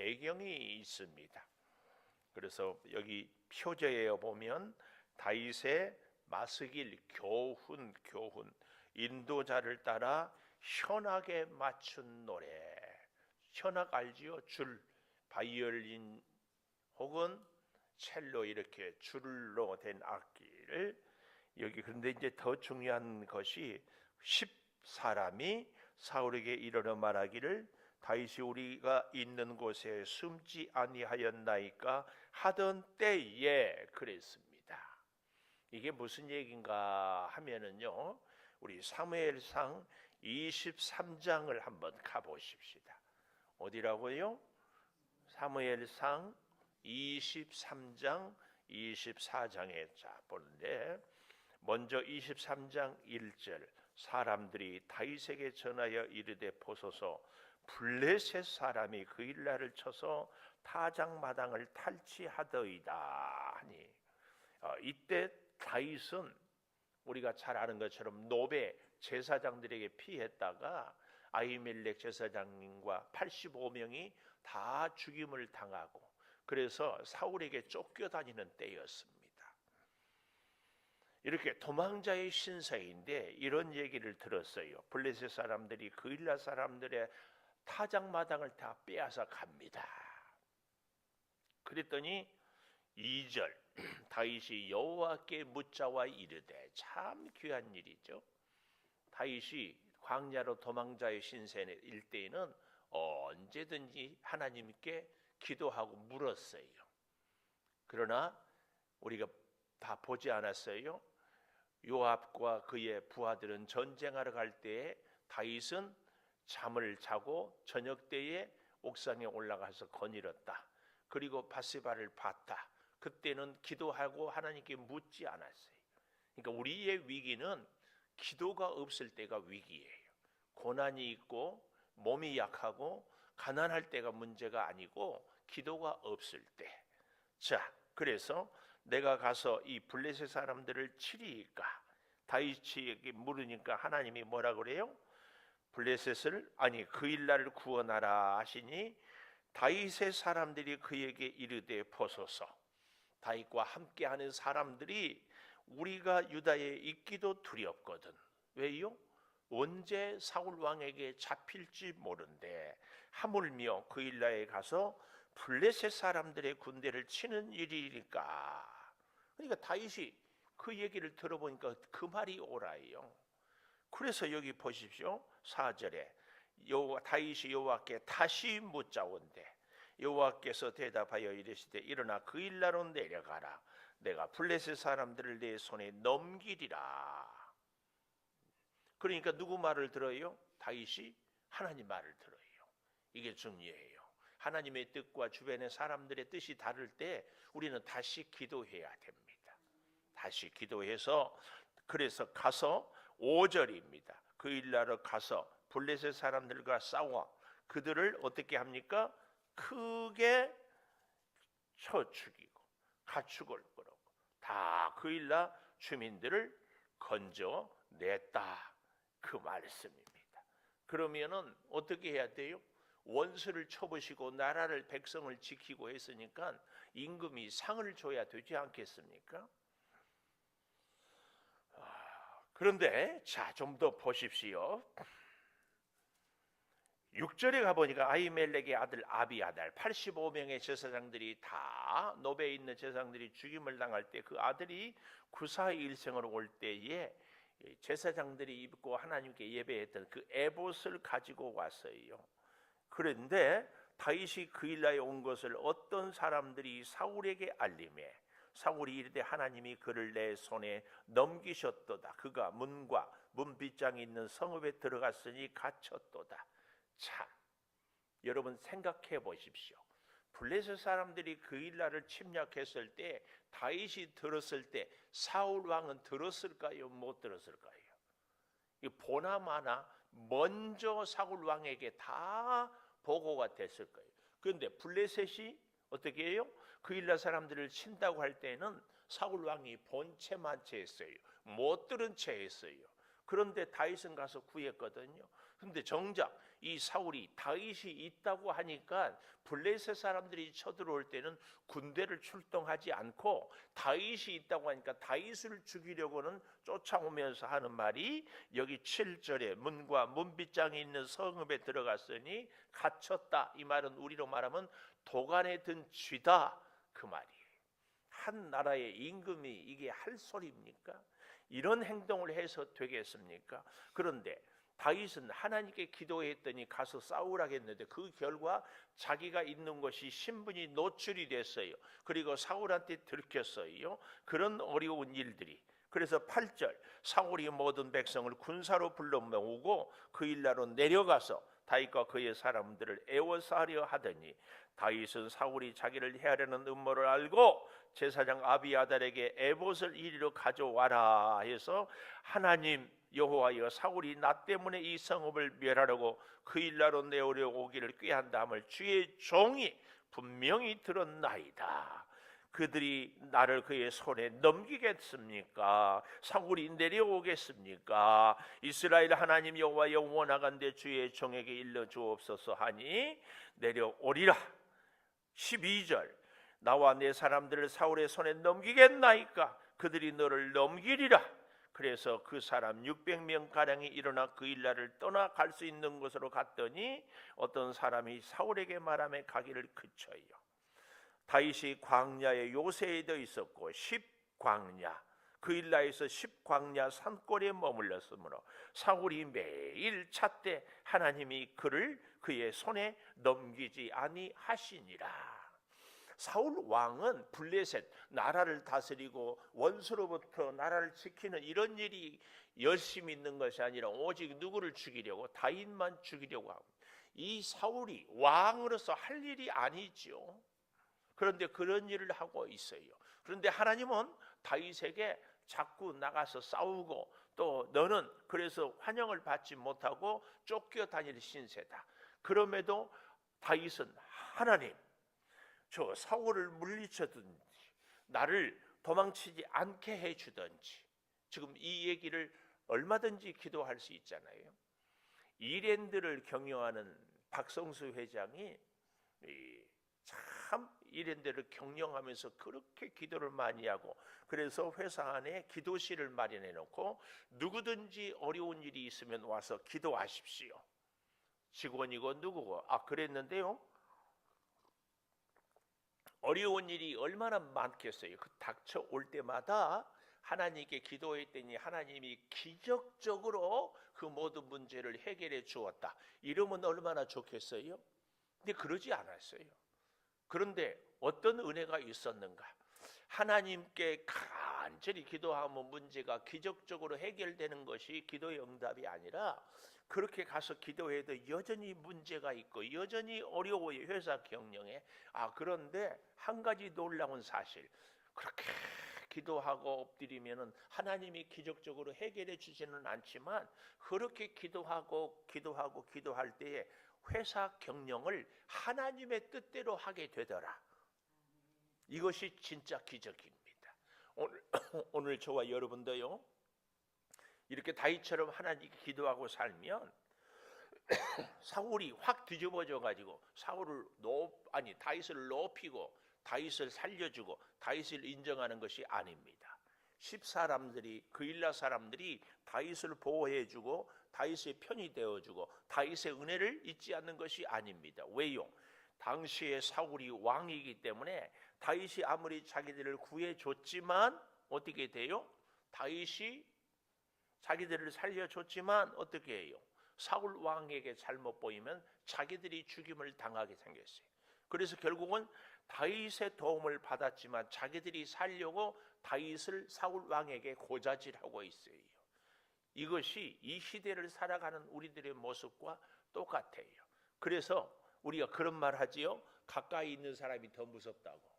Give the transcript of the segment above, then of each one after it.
배경이 있습니다. 그래서 여기 표제에 보면 다윗의 마스길 교훈 인도자를 따라 현악에 맞춘 노래. 현악 알지요? 줄, 바이올린 혹은 첼로 이렇게 줄로 된 악기를 여기. 그런데 이제 더 중요한 것이 10사람이 사울에게 이르러 말하기를 다윗이 우리가 있는 곳에 숨지 아니하였나이까 하던 때에 그랬습니다. 이게 무슨 얘기인가 하면은요, 우리 사무엘상 23장을 한번 가보십시다. 어디라고요? 사무엘상 23장 24장에 자 보는데, 먼저 23장 1절 사람들이 다윗에게 전하여 이르되 보소서 블레셋 사람이 그 일날을 쳐서 타작마당을 탈취하더이다 하니, 이때 다윗은 우리가 잘 아는 것처럼 노베 제사장들에게 피했다가 아히멜렉 제사장님과 85명이 다 죽임을 당하고, 그래서 사울에게 쫓겨다니는 때였습니다. 이렇게 도망자의 신세인데 이런 얘기를 들었어요. 블레셋 사람들이 그 일날 사람들의 타작마당을 다 빼앗아 갑니다. 그랬더니 2절 다윗이 여호와께 묻자와 이르되, 참 귀한 일이죠. 다윗이 광야로 도망자의 신세일 때에는 언제든지 하나님께 기도하고 물었어요. 그러나 우리가 다 보지 않았어요. 요압과 그의 부하들은 전쟁하러 갈 때에 다윗은 잠을 자고 저녁 때에 옥상에 올라가서 거닐었다. 그리고 바세바를 봤다. 그때는 기도하고 하나님께 묻지 않았어요. 그러니까 우리의 위기는 기도가 없을 때가 위기예요. 고난이 있고 몸이 약하고 가난할 때가 문제가 아니고 기도가 없을 때. 자, 그래서 내가 가서 이 블레셋 사람들을 치리까? 다윗에게 물으니까 하나님이 뭐라 그래요? 블레셋을 그 일날을 구원하라 하시니 다윗의 사람들이 그에게 이르되 보소서 다윗과 함께하는 사람들이 우리가 유다에 있기도 두렵거든. 왜요? 언제 사울 왕에게 잡힐지 모른데 하물며 그 일날에 가서 블레셋 사람들의 군대를 치는 일이니까. 그러니까 다윗이 그 얘기를 들어보니까 그 말이 옳아요. 그래서 여기 보십시오. 4절에 다윗이 여호와께 다시 묻자온대 여호와께서 대답하여 이르시되 일어나 그 일나로 내려가라. 내가 블레셋 사람들을 내 손에 넘기리라. 그러니까 누구 말을 들어요? 다윗이 하나님 말을 들어요. 이게 중요해요. 하나님의 뜻과 주변의 사람들의 뜻이 다를 때 우리는 다시 기도해야 됩니다. 다시 기도해서 그래서 가서 5절입니다. 그 일날에 가서 블레셋 사람들과 싸워 그들을 어떻게 합니까? 크게 쳐 죽이고 가축을 끌고 다 그 일날 주민들을 건져냈다. 그 말씀입니다. 그러면은 어떻게 해야 돼요? 원수를 쳐부시고 나라를 백성을 지키고 했으니까 임금이 상을 줘야 되지 않겠습니까? 그런데 자, 좀 더 보십시오. 6절에 가보니까 아히멜렉의 아들 아비아달 85명의 제사장들이 다 노베에 있는 제사장들이 죽임을 당할 때 그 아들이 구사일생으로 올 때에 제사장들이 입고 하나님께 예배했던 그 에봇을 가지고 왔어요. 그런데 다윗이 그 일날에 온 것을 어떤 사람들이 사울에게 알림해 사울이 이르되 하나님이 그를 내 손에 넘기셨도다. 그가 문과 문빗장이 있는 성읍에 들어갔으니 갇혔도다. 참, 여러분 생각해 보십시오. 블레셋 사람들이 그 일날을 침략했을 때 다윗이 들었을 때 사울 왕은 들었을까요? 못 들었을까요? 보나마나 먼저 사울 왕에게 다 보고가 됐을 거예요. 그런데 블레셋이 어떻게 해요? 그 일날 사람들을 친다고 할 때는 사울 왕이 본체만 채 했어요. 못 들은 채 했어요. 그런데 다윗은 가서 구했거든요. 근데 정작 이 사울이 다윗이 있다고 하니까 블레셋 사람들이 쳐들어올 때는 군대를 출동하지 않고 다윗이 있다고 하니까 다윗을 죽이려고는 쫓아오면서 하는 말이 여기 7절에 문과 문빗장이 있는 성읍에 들어갔으니 갇혔다. 이 말은 우리로 말하면 도간에 든 쥐다 그 말이에요. 한 나라의 임금이 이게 할 소리입니까? 이런 행동을 해서 되겠습니까? 그런데 다윗은 하나님께 기도했더니 가서 싸우라겠는데 그 결과 자기가 있는 것이 신분이 노출이 됐어요. 그리고 사울한테 들켰어요. 그런 어려운 일들이. 그래서 8절 사울이 모든 백성을 군사로 불러 모으고 그 일나로 내려가서 다윗과 그의 사람들을 애워싸려 하더니 다윗은 사울이 자기를 해하려는 음모를 알고 제사장 아비아달에게 에봇을 이리로 가져와라 해서 하나님 여호와여 사울이 나 때문에 이 성읍을 멸하려고 그 일나로 내오려 오기를 꾀한다함을 주의 종이 분명히 들었나이다. 그들이 나를 그의 손에 넘기겠습니까? 사울이 내려오겠습니까? 이스라엘 하나님 여호와여 원하건대 주의 종에게 일러 주옵소서 하니 내려오리라. 12절 나와 내 사람들을 사울의 손에 넘기겠나이까? 그들이 너를 넘기리라. 그래서 그 사람 600명 가량이 일어나 그 일날을 떠나 갈 수 있는 곳으로 갔더니 어떤 사람이 사울에게 말하며 가기를 그쳐요. 다윗이 광야에 요새에도 있었고 10광야 그 일라에서 10광야 산골에 머물렀으므로 사울이 매일 찾되 하나님이 그를 그의 손에 넘기지 아니하시니라. 사울 왕은 블레셋 나라를 다스리고 원수로부터 나라를 지키는 이런 일이 열심히 있는 것이 아니라 오직 누구를 죽이려고 다윗만 죽이려고 하고 이 사울이 왕으로서 할 일이 아니죠. 그런데 그런 일을 하고 있어요. 그런데 하나님은 다윗에게 자꾸 나가서 싸우고 또 너는 그래서 환영을 받지 못하고 쫓겨다닐 신세다. 그럼에도 다윗은 하나님 저 사울을 물리쳐든지 나를 도망치지 않게 해주든지 지금 이 얘기를 얼마든지 기도할 수 있잖아요. 이랜드를 경영하는 박성수 회장이 참 이랜드를 경영하면서 그렇게 기도를 많이 하고 그래서 회사 안에 기도실을 마련해 놓고 누구든지 어려운 일이 있으면 와서 기도하십시오. 직원이고 누구고 그랬는데요. 어려운 일이 얼마나 많겠어요. 그 닥쳐올 때마다 하나님께 기도했더니 하나님이 기적적으로 그 모든 문제를 해결해 주었다. 이러면 얼마나 좋겠어요? 근데 그러지 않았어요. 그런데 어떤 은혜가 있었는가? 하나님께 간절히 기도하면 문제가 기적적으로 해결되는 것이 기도의 응답이 아니라 그렇게 가서 기도해도 여전히 문제가 있고 여전히 어려워요. 회사 경영에. 그런데 한 가지 놀라운 사실. 그렇게 기도하고 엎드리면은 하나님이 기적적으로 해결해 주지는 않지만 그렇게 기도할 때에 회사 경영을 하나님의 뜻대로 하게 되더라. 이것이 진짜 기적입니다. 오늘 저와 여러분도요. 이렇게 다윗처럼 하나님께 기도하고 살면 사울이 확 뒤집어져 가지고 다윗을 높이고 다윗을 살려주고 다윗을 인정하는 것이 아닙니다. 10사람들이 그 일라 사람들이 다윗을 보호해주고 다윗의 편이 되어주고 다윗의 은혜를 잊지 않는 것이 아닙니다. 왜요? 당시에 사울이 왕이기 때문에 다윗이 아무리 자기들을 구해줬지만 어떻게 돼요? 다윗이 자기들을 살려줬지만 어떻게 해요? 사울 왕에게 잘못 보이면 자기들이 죽임을 당하게 생겼어요. 그래서 결국은 다윗의 도움을 받았지만 자기들이 살려고 다윗을 사울 왕에게 고자질하고 있어요. 이것이 이 시대를 살아가는 우리들의 모습과 똑같아요. 그래서 우리가 그런 말 하지요. 가까이 있는 사람이 더 무섭다고.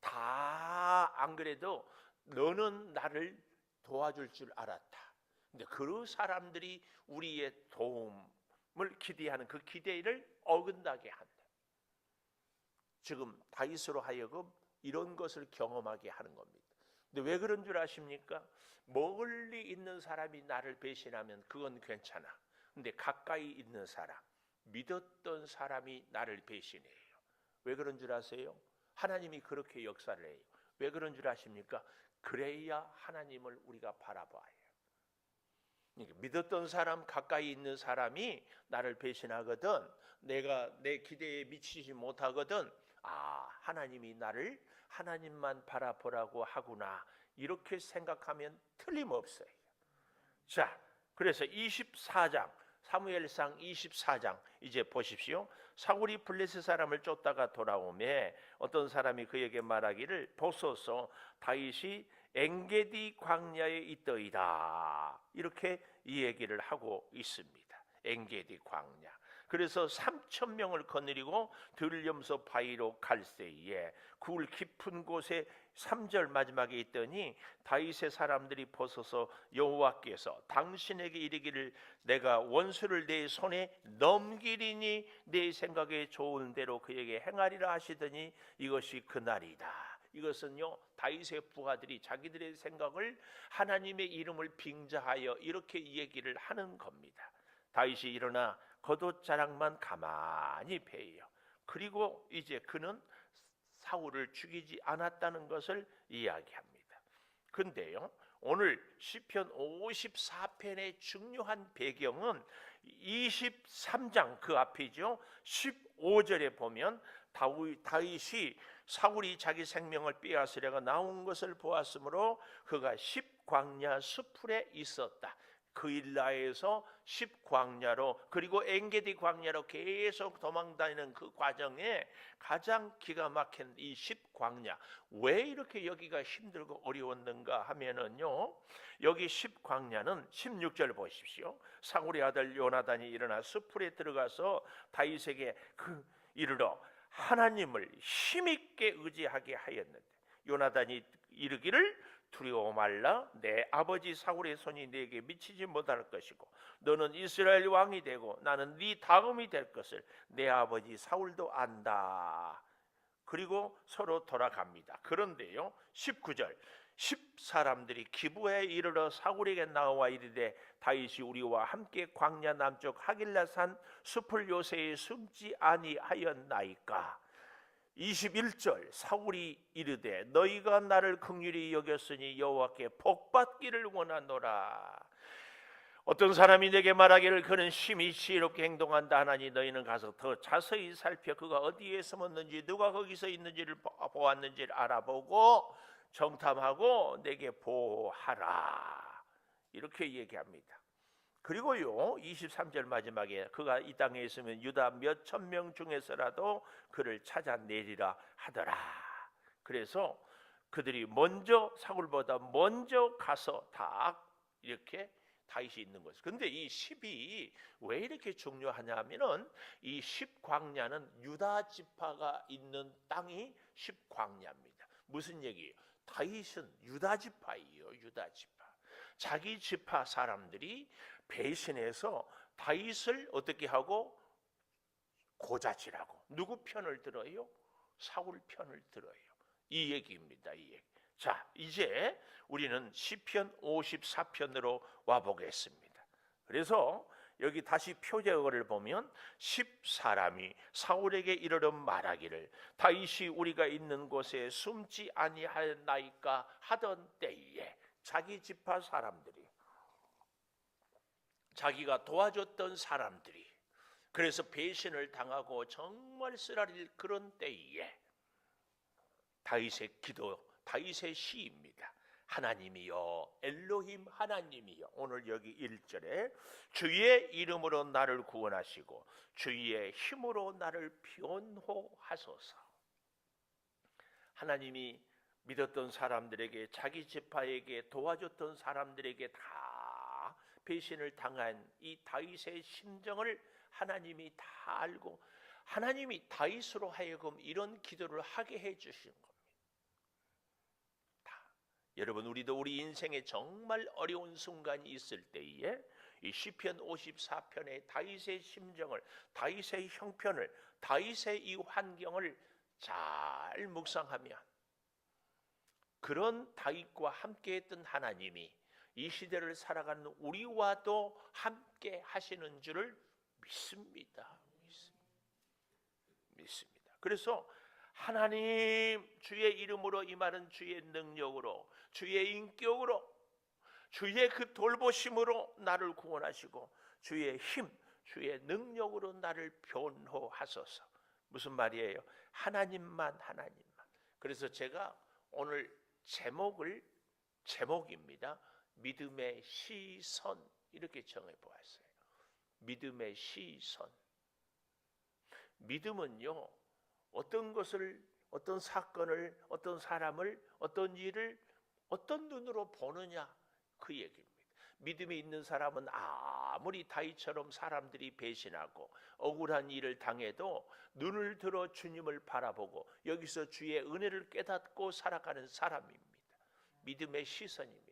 다 안 그래도 너는 나를 도와줄 줄 알았다. 근데 그 사람들이 우리의 도움을 기대하는 그 기대를 어긋나게 한다. 지금 다윗으로 하여금 이런 것을 경험하게 하는 겁니다. 근데 왜 그런 줄 아십니까? 멀리 있는 사람이 나를 배신하면 그건 괜찮아. 근데 가까이 있는 사람, 믿었던 사람이 나를 배신해요. 왜 그런 줄 아세요? 하나님이 그렇게 역사를 해요. 왜 그런 줄 아십니까? 그래야 하나님을 우리가 바라봐요. 믿었던 사람, 가까이 있는 사람이 나를 배신하거든, 내가 내 기대에 미치지 못하거든, 하나님이 나를 하나님만 바라보라고 하구나, 이렇게 생각하면 틀림없어요. 자, 그래서 24장, 사무엘상 24장 이제 보십시오. 사울이 블레셋 사람을 쫓다가 돌아오매 어떤 사람이 그에게 말하기를, 보소서 다윗이 엔게디 광야에 있더이다, 이렇게 이 얘기를 하고 있습니다. 엔게디 광야. 그래서 3,000명을 거느리고 들염소 바위로 갈 때에 굴 깊은 곳에 3절 마지막에 있더니 다윗의 사람들이 보소서 여호와께서 당신에게 이르기를 내가 원수를 내 손에 넘기리니 내 생각에 좋은 대로 그에게 행하리라 하시더니 이것이 그날이다. 이것은요, 다윗의 부하들이 자기들의 생각을 하나님의 이름을 빙자하여 이렇게 얘기를 하는 겁니다. 다윗이 일어나 겉옷자락만 가만히 베요. 그리고 이제 그는 사울을 죽이지 않았다는 것을 이야기합니다. 근데요, 오늘 시편 54편의 중요한 배경은 23장 그 앞이죠. 15절에 보면 다윗이 사울이 자기 생명을 빼앗으려고 나온 것을 보았으므로 그가 십광야 수풀에 있었다. 그일라에서 십광야로, 그리고 엔게디 광야로 계속 도망다니는 그 과정에 가장 기가 막힌 이 십광야, 왜 이렇게 여기가 힘들고 어려웠는가 하면은요, 여기 십광야는 16절 보십시오. 사울의 아들 요나단이 일어나 수풀에 들어가서 다윗에게 이르러 하나님을 힘있게 의지하게 하였는데, 요나단이 이르기를 두려워 말라, 내 아버지 사울의 손이 내게 미치지 못할 것이고 너는 이스라엘 왕이 되고 나는 네 다음이 될 것을 내 아버지 사울도 안다. 그리고 서로 돌아갑니다. 그런데요, 19절 10사람들이 기브에 이르러 사울에게 나와 이르되 다윗이 우리와 함께 광야 남쪽 하길라산 숲을 요새에 숨지 아니하였나이까. 21절 사울이 이르되 너희가 나를 긍휼히 여겼으니 여호와께 복받기를 원하노라. 어떤 사람이 내게 말하기를 그는 심히 지혜롭게 행동한다 하나니 너희는 가서 더 자세히 살펴 그가 어디에 숨었는지 누가 거기서 있는지를 보았는지를 알아보고 정탐하고 내게 보호하라, 이렇게 얘기합니다. 그리고요, 23절 마지막에 그가 이 땅에 있으면 유다 몇 천 명 중에서라도 그를 찾아내리라 하더라. 그래서 그들이 먼저, 사울보다 먼저 가서 다 이렇게 다윗이 있는 것이죠. 근데 이 10이 왜 이렇게 중요하냐면은 이 10광야는 유다 지파가 있는 땅이 10광야입니다. 무슨 얘기예요? 다윗은 유다 지파예요. 유다 지파. 자기 지파 사람들이 배신해서 다윗을 어떻게 하고 고자질하고 누구 편을 들어요? 사울 편을 들어요. 이 얘기입니다. 이 얘기. 자, 이제 우리는 시편 54편으로 와 보겠습니다. 그래서 여기 다시 표제어를 보면 10사람이 사울에게 이르러 말하기를 다윗이 우리가 있는 곳에 숨지 아니하였나이까 하던 때에, 자기 지파 사람들이, 자기가 도와줬던 사람들이 그래서 배신을 당하고 정말 쓰라릴 그런 때에 다윗의 기도, 다윗의 시입니다. 하나님이여, 엘로힘 하나님이여. 오늘 여기 1절에 주의 이름으로 나를 구원하시고 주의 힘으로 나를 변호하소서. 하나님이 믿었던 사람들에게, 자기 지파에게 도와줬던 사람들에게 다 배신을 당한 이 다윗의 심정을 하나님이 다 알고 하나님이 다윗으로 하여금 이런 기도를 하게 해주신 겁니다. 여러분, 우리도 우리 인생에 정말 어려운 순간이 있을 때에 이 시편 54편의 다윗의 심정을, 다윗의 형편을, 다윗의 이 환경을 잘 묵상하면 그런 다윗과 함께했던 하나님이 이 시대를 살아가는 우리와도 함께 하시는 줄을 믿습니다. 믿습니다. 그래서 하나님 주의 이름으로 임하는 주의 능력으로, 주의 인격으로, 주의 그 돌보심으로 나를 구원하시고 주의 힘, 주의 능력으로 나를 변호하소서. 무슨 말이에요? 하나님만. 그래서 제가 오늘 제목입니다. 믿음의 시선, 이렇게 정해 보았어요. 믿음의 시선. 믿음은요, 어떤 것을, 어떤 사건을, 어떤 사람을, 어떤 일을 어떤 눈으로 보느냐, 그 얘기입니다. 믿음이 있는 사람은 아무리 다윗처럼 사람들이 배신하고 억울한 일을 당해도 눈을 들어 주님을 바라보고 여기서 주의 은혜를 깨닫고 살아가는 사람입니다. 믿음의 시선입니다.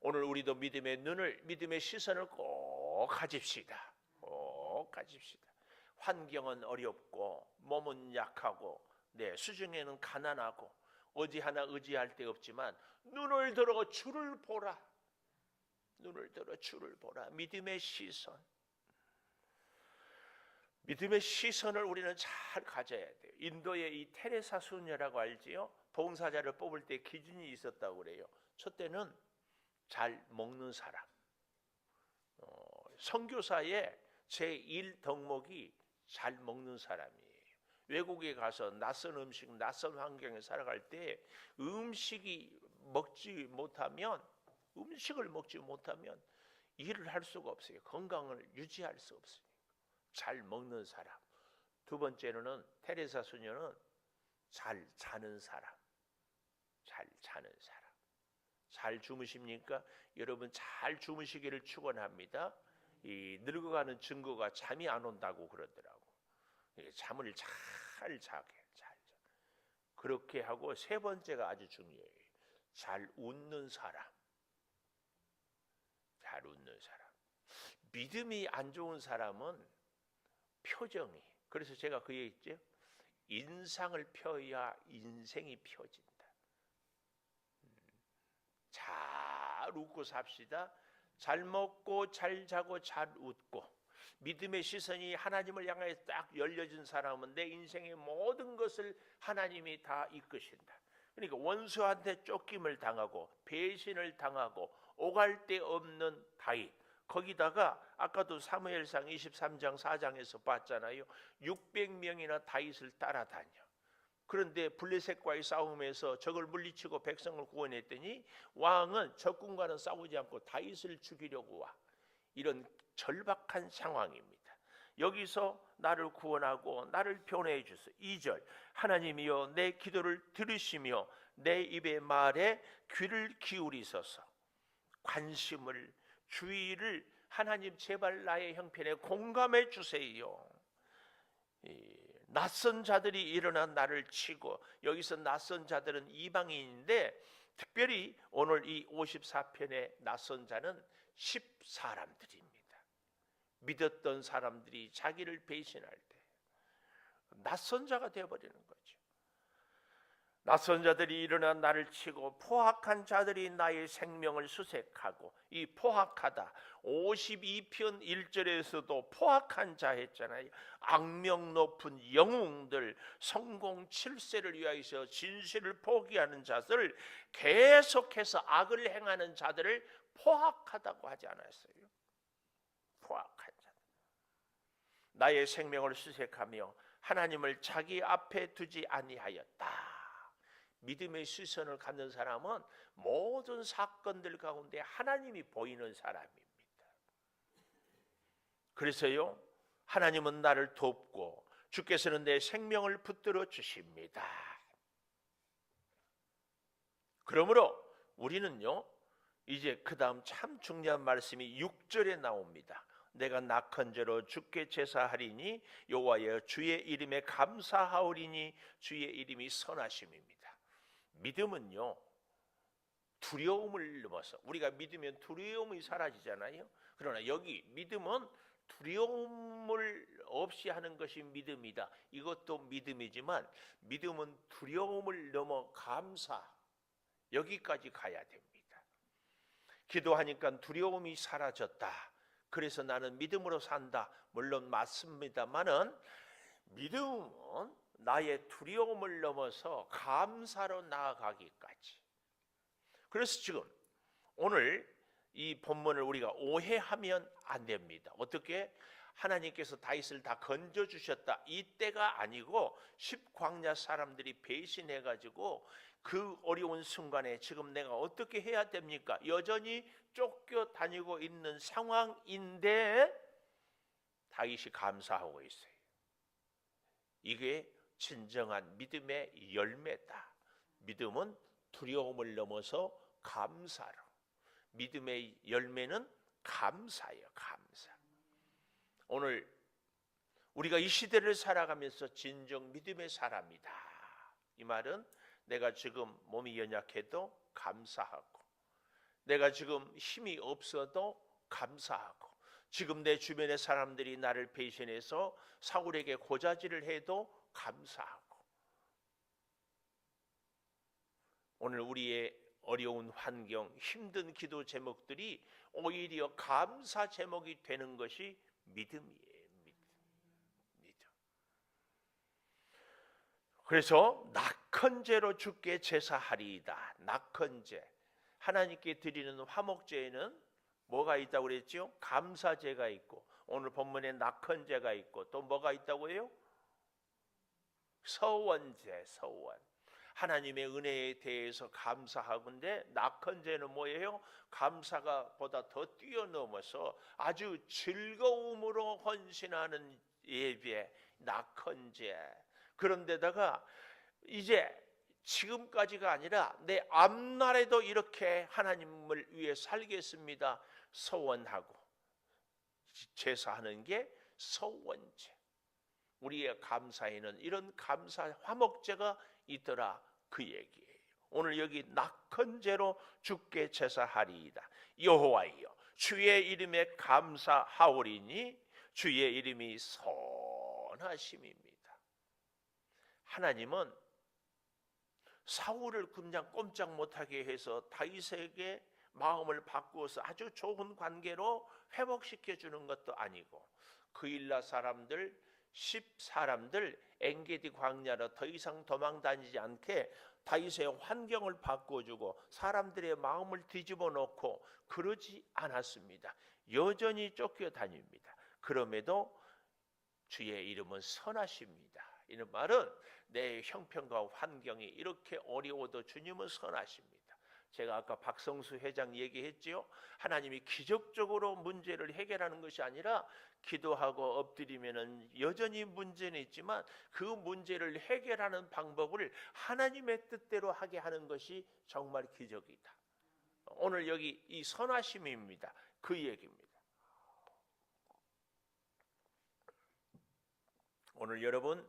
오늘 우리도 믿음의 눈을, 믿음의 시선을 꼭 가집시다. 꼭 가집시다. 환경은 어렵고 몸은 약하고 수중에는 가난하고 어디 하나 의지할 데 없지만 눈을 들어 주를 보라. 눈을 들어 주를 보라. 믿음의 시선. 믿음의 시선을 우리는 잘 가져야 돼요. 인도의 이 테레사 수녀라고 알지요? 봉사자를 뽑을 때 기준이 있었다고 그래요. 첫째는 잘 먹는 사람. 선교사의 제1 덕목이 잘 먹는 사람이에요. 외국에 가서 낯선 음식, 낯선 환경에 살아갈 때 음식을 먹지 못하면 일을 할 수가 없어요. 건강을 유지할 수 없으니까. 잘 먹는 사람. 두 번째로는 테레사 수녀는 잘 자는 사람. 잘 주무십니까? 여러분 잘 주무시기를 축원합니다. 이 늙어가는 증거가 잠이 안 온다고 그러더라고. 잠을 잘 자게. 그렇게 하고 세 번째가 아주 중요해요. 잘 웃는 사람. 믿음이 안 좋은 사람은 표정이. 그래서 제가 그 얘기했죠. 인상을 펴야 인생이 펴진다. 잘 웃고 삽시다. 잘 먹고 잘 자고 잘 웃고. 믿음의 시선이 하나님을 향해 딱 열려진 사람은 내 인생의 모든 것을 하나님이 다 이끄신다. 그러니까 원수한테 쫓김을 당하고 배신을 당하고 오갈 데 없는 다윗. 거기다가 아까도 사무엘상 23장 4장에서 봤잖아요. 600명이나 다윗을 따라다녀. 그런데 블레셋과의 싸움에서 적을 물리치고 백성을 구원했더니 왕은 적군과는 싸우지 않고 다윗을 죽이려고 와. 이런 절박한 상황입니다. 여기서 나를 구원하고 나를 변호해 주소서. 2절 하나님이여 내 기도를 들으시며 내 입의 말에 귀를 기울이소서. 관심을, 주의를 하나님 제발 나의 형편에 공감해 주세요. 낯선 자들이 일어나 나를 치고, 여기서 낯선 자들은 이방인인데 특별히 오늘 이 54편의 낯선 자는 10사람들입니다. 믿었던 사람들이 자기를 배신할 때 낯선 자가 되어버리는 거죠. 낯선 자들이 일어나 나를 치고 포악한 자들이 나의 생명을 수색하고. 이 포악하다 52편 1절에서도 포악한 자 했잖아요. 악명 높은 영웅들, 성공 7세를 위하여서 진실을 포기하는 자들, 계속해서 악을 행하는 자들을 포악하다고 하지 않았어요? 포악한 자들. 나의 생명을 수색하며 하나님을 자기 앞에 두지 아니하였다. 믿음의 시선을 갖는 사람은 모든 사건들 가운데 하나님이 보이는 사람입니다. 그래서요, 하나님은 나를 돕고 주께서는 내 생명을 붙들어 주십니다. 그러므로 우리는요, 이제 그 다음 참 중요한 말씀이 6절에 나옵니다. 내가 낙헌제로 주께 제사하리니 여호와여 주의 이름에 감사하오리니 주의 이름이 선하심입니다. 믿음은요, 두려움을 넘어서, 우리가 믿으면 두려움이 사라지잖아요. 그러나 여기 믿음은 두려움을 없이 하는 것이 믿음이다. 이것도 믿음이지만 믿음은 두려움을 넘어 감사, 여기까지 가야 됩니다. 기도하니까 두려움이 사라졌다. 그래서 나는 믿음으로 산다. 물론 맞습니다만은 믿음은 나의 두려움을 넘어서 감사로 나아가기까지. 그래서 지금 오늘 이 본문을 우리가 오해하면 안 됩니다. 어떻게? 하나님께서 다윗을 다 건져 주셨다, 이때가 아니고 십광야 사람들이 배신해 가지고 그 어려운 순간에 지금 내가 어떻게 해야 됩니까? 여전히 쫓겨다니고 있는 상황인데 다윗이 감사하고 있어요. 이게 진정한 믿음의 열매다. 믿음은 두려움을 넘어서 감사로. 믿음의 열매는 감사예요. 감사. 오늘 우리가 이 시대를 살아가면서 진정 믿음의 사람이다. 이 말은 내가 지금 몸이 연약해도 감사하고, 내가 지금 힘이 없어도 감사하고, 지금 내 주변의 사람들이 나를 배신해서 사울에게 고자질을 해도 감사하고, 오늘 우리의 어려운 환경, 힘든 기도 제목들이 오히려 감사 제목이 되는 것이 믿음이에요. 믿음. 그래서 낙헌제로 주께 제사하리이다. 낙헌제, 하나님께 드리는 화목제에는 뭐가 있다고 그랬죠? 감사제가 있고, 오늘 본문에 낙헌제가 있고, 또 뭐가 있다고 해요? 서원제, 서원. 하나님의 은혜에 대해서 감사하건대 낙헌제는 뭐예요? 감사가 보다 더 뛰어넘어서 아주 즐거움으로 헌신하는 예배, 낙헌제. 그런데다가 이제 지금까지가 아니라 내 앞날에도 이렇게 하나님을 위해 살겠습니다. 서원하고 제사하는 게 서원제. 우리의 감사에는 이런 감사 화목제가 있더라, 그 얘기예요. 오늘 여기 낙헌제로 주께 제사하리이다. 여호와여, 주의 이름에 감사하오리니 주의 이름이 선하심입니다. 하나님은 사울을 그냥 꼼짝 못하게 해서 다윗에게 마음을 바꾸어서 아주 좋은 관계로 회복시켜 주는 것도 아니고, 그일라 사람들 10사람들 엔게디 광야로 더 이상 도망 다니지 않게 다윗의 환경을 바꿔주고 사람들의 마음을 뒤집어 놓고 그러지 않았습니다. 여전히 쫓겨다닙니다. 그럼에도 주의 이름은 선하십니다. 이는 말은 내 형편과 환경이 이렇게 어려워도 주님은 선하십니다. 제가 아까 박성수 회장 얘기했지요. 하나님이 기적적으로 문제를 해결하는 것이 아니라 기도하고 엎드리면은 여전히 문제는 있지만 그 문제를 해결하는 방법을 하나님의 뜻대로 하게 하는 것이 정말 기적이다. 오늘 여기 이 선하심입니다. 그 얘기입니다. 오늘 여러분,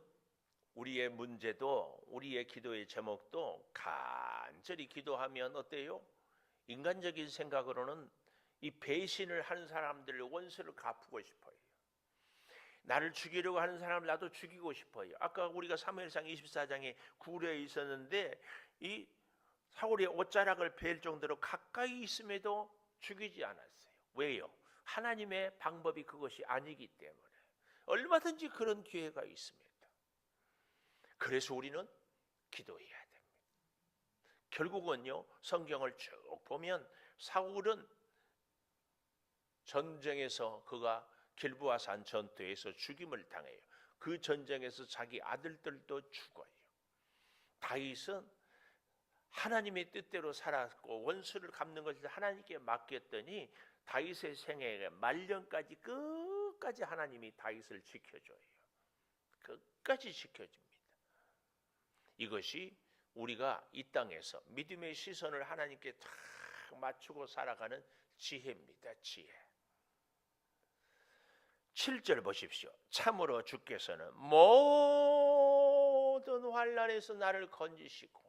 우리의 문제도, 우리의 기도의 제목도 간절히 기도하면 어때요? 인간적인 생각으로는 이 배신을 하는 사람들 원수를 갚고 싶어요. 나를 죽이려고 하는 사람을 나도 죽이고 싶어요. 아까 우리가 사무엘상 24장에 구례에 있었는데 이 사울의 옷자락을 벨 정도로 가까이 있음에도 죽이지 않았어요. 왜요? 하나님의 방법이 그것이 아니기 때문에. 얼마든지 그런 기회가 있습니다. 그래서 우리는 기도해야 됩니다. 결국은요, 성경을 쭉 보면 사울은 전쟁에서 그가 길보아산 전투에서 죽임을 당해요. 그 전쟁에서 자기 아들들도 죽어요. 다윗은 하나님의 뜻대로 살았고 원수를 갚는 것을 하나님께 맡겼더니 다윗의 생애에 말년까지 끝까지 하나님이 다윗을 지켜줘요. 끝까지 지켜줍니다. 이것이 우리가 이 땅에서 믿음의 시선을 하나님께 탁 맞추고 살아가는 지혜입니다. 지혜. 7절 보십시오. 참으로 주께서는 모든 환난에서 나를 건지시고,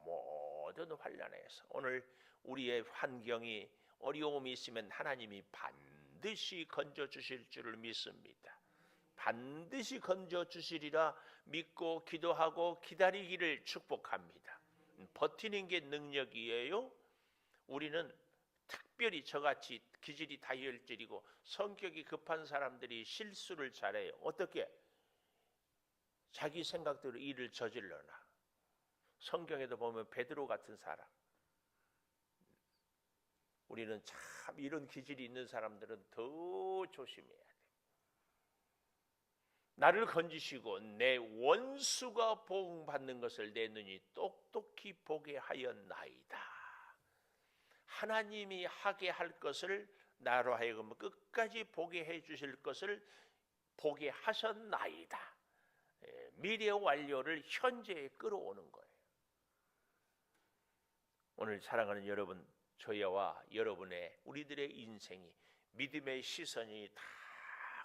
모든 환난에서. 오늘 우리의 환경이 어려움이 있으면 하나님이 반드시 건져주실 줄을 믿습니다. 반드시 건져주시리라 믿고 기도하고 기다리기를 축복합니다. 버티는 게 능력이에요. 우리는 특별히 저같이 기질이 다혈질이고 성격이 급한 사람들이 실수를 잘해요. 어떻게? 자기 생각대로 일을 저질러나. 성경에도 보면 베드로 같은 사람. 우리는 참 이런 기질이 있는 사람들은 더 조심해야 돼. 나를 건지시고 내 원수가 보응받는 것을 내 눈이 똑똑히 보게 하였나이다. 하나님이 하게 할 것을 나로 하여금 끝까지 보게 해 주실 것을 보게 하셨나이다. 미래 완료를 현재에 끌어오는 거예요. 오늘 사랑하는 여러분, 저와 여러분의 우리들의 인생이 믿음의 시선이 다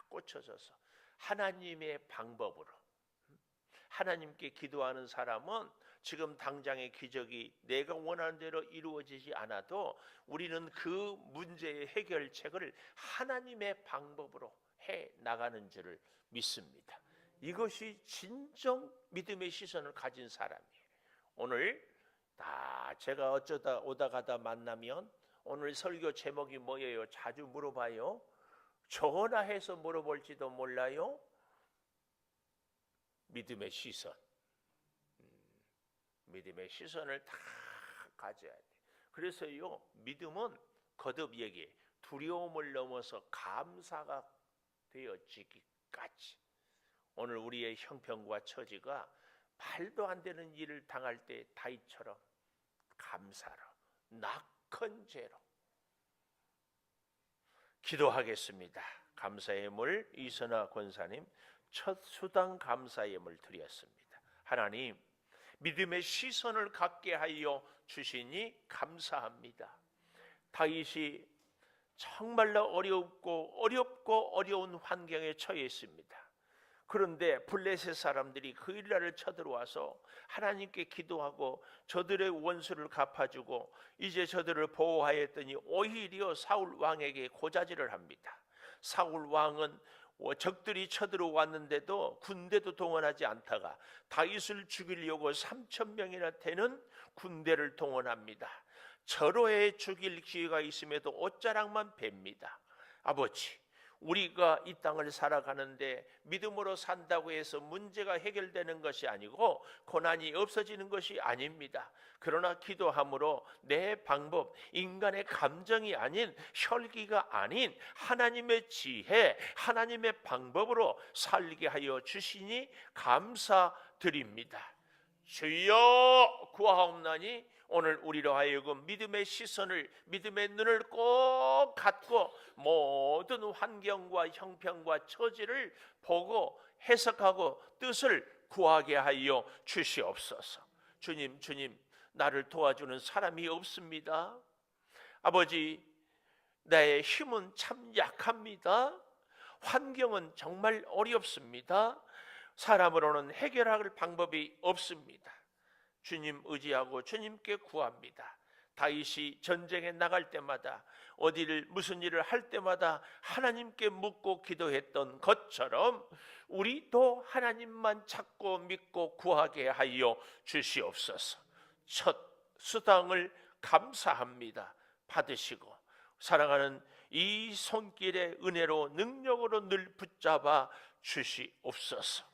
꽂혀져서 하나님의 방법으로, 하나님께 기도하는 사람은 지금 당장의 기적이 내가 원하는 대로 이루어지지 않아도 우리는 그 문제의 해결책을 하나님의 방법으로 해 나가는 줄을 믿습니다. 이것이 진정 믿음의 시선을 가진 사람이에요. 오늘 제가 어쩌다 오다 가다 만나면 오늘 설교 제목이 뭐예요? 자주 물어봐요. 전화해서 물어볼지도 몰라요. 믿음의 시선. 믿음의 시선을 다 가져야 돼. 그래서요, 믿음은 거듭 얘기해. 두려움을 넘어서 감사가 되어지기까지. 오늘 우리의 형편과 처지가 말도 안 되는 일을 당할 때 다윗처럼 감사로, 낙헌 죄로 기도하겠습니다. 감사의 물 이선아 권사님 첫 수당 감사의 물 드렸습니다. 하나님, 믿음의 시선을 갖게 하여 주시니 감사합니다. 다윗이 정말로 어렵고 어려운 환경에 처해 있습니다. 그런데 블레셋 사람들이 그 일날을 쳐들어와서 하나님께 기도하고 저들의 원수를 갚아주고 이제 저들을 보호하였더니 오히려 사울 왕에게 고자질을 합니다. 사울 왕은 적들이 쳐들어왔는데도 군대도 동원하지 않다가 다윗을 죽이려고 3,000명이나 되는 군대를 동원합니다. 절호에 죽일 기회가 있음에도 옷자락만 팹니다. 아버지, 우리가 이 땅을 살아가는데 믿음으로 산다고 해서 문제가 해결되는 것이 아니고 고난이 없어지는 것이 아닙니다. 그러나 기도함으로 내 방법, 인간의 감정이 아닌 혈기가 아닌 하나님의 지혜, 하나님의 방법으로 살게 하여 주시니 감사드립니다. 주여 구하옵나니 오늘 우리로 하여금 믿음의 시선을, 믿음의 눈을 꼭 갖고 모든 환경과 형편과 처지를 보고 해석하고 뜻을 구하게 하여 주시옵소서. 주님, 나를 도와주는 사람이 없습니다. 아버지, 나의 힘은 참 약합니다. 환경은 정말 어렵습니다. 사람으로는 해결할 방법이 없습니다. 주님 의지하고 주님께 구합니다. 다윗이 전쟁에 나갈 때마다 어디를 무슨 일을 할 때마다 하나님께 묻고 기도했던 것처럼 우리도 하나님만 찾고 믿고 구하게 하여 주시옵소서. 첫 수당을 감사합니다. 받으시고 사랑하는 이 손길의 은혜로 능력으로 늘 붙잡아 주시옵소서.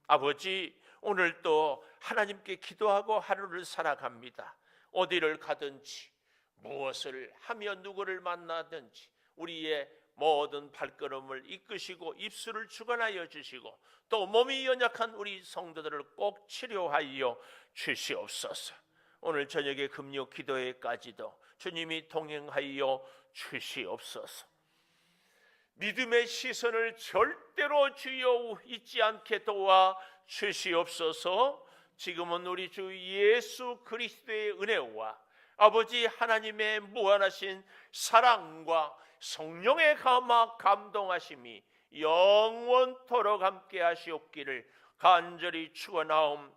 아버지, 오늘 또 하나님께 기도하고 하루를 살아갑니다. 어디를 가든지 무엇을 하며 누구를 만나든지 우리의 모든 발걸음을 이끄시고 입술을 주관하여 주시고 또 몸이 연약한 우리 성도들을 꼭 치료하여 주시옵소서. 오늘 저녁에 금요 기도회까지도 주님이 동행하여 주시옵소서. 믿음의 시선을 절대로 주여 잊지 않게 도와 주시옵소서. 지금은 우리 주 예수 그리스도의 은혜와 아버지 하나님의 무한하신 사랑과 성령의 감동하심이 영원토록 함께 하시옵기를 간절히 축원하옵나이다.